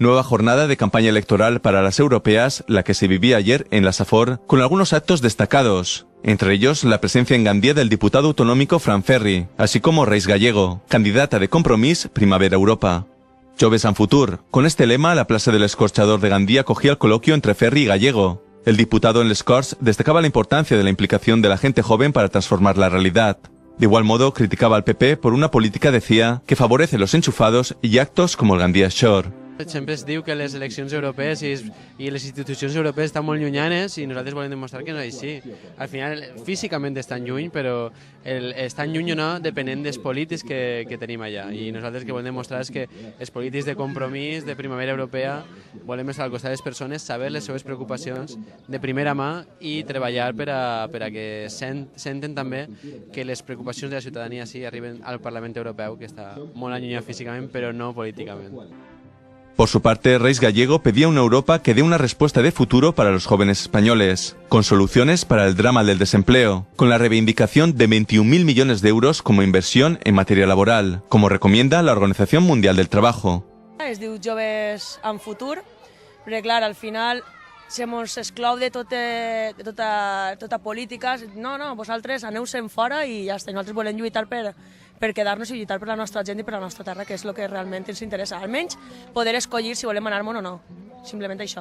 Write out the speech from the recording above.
Nueva jornada de campaña electoral para las europeas, la que se vivía ayer en la Safor, con algunos actos destacados. Entre ellos, la presencia en Gandía del diputado autonómico Fran Ferri, así como Reis Gallego, candidata de Compromís Primavera Europa. Joves en Futur. Con este lema, la Plaza del Escorchador de Gandía acogía el coloquio entre Ferri y Gallego. El diputado en Les Corts destacaba la importancia de la implicación de la gente joven para transformar la realidad. De igual modo, criticaba al PP por una política, decía, que favorece los enchufados y actos como el Gandia Shore. Sempre es diu que les eleccions europees i les institucions europees estan molt llunyanes i nosaltres volem demostrar que no és així. Al final, físicament estan lluny, però estan lluny o no depenent dels polítics que tenim allà. I nosaltres que volem demostrar és que els polítics de Compromís, de Primavera Europea, volem estar al costat de les persones, saber les seves preocupacions de primera mà i treballar per a que senten també que les preocupacions de la ciutadania sí arriben al Parlament Europeu, que està molt allunyat físicament, però no políticament. Por su parte, Reis Gallego pedía una Europa que dé una respuesta de futuro para los jóvenes españoles, con soluciones para el drama del desempleo, con la reivindicación de 21.000 millones de euros como inversión en materia laboral, como recomienda la Organización Mundial del Trabajo. Es diu Joves en Futur, perquè clar, al final se mos exclou de tota política. No, vosaltres aneu-se'n fora i ja està. Nosaltres volem lluitar per quedar-nos i lluitar per la nostra gent i per la nostra terra, que és el que realment ens interessa. Almenys poder escollir si volem anar-me'n o no. Simplement això.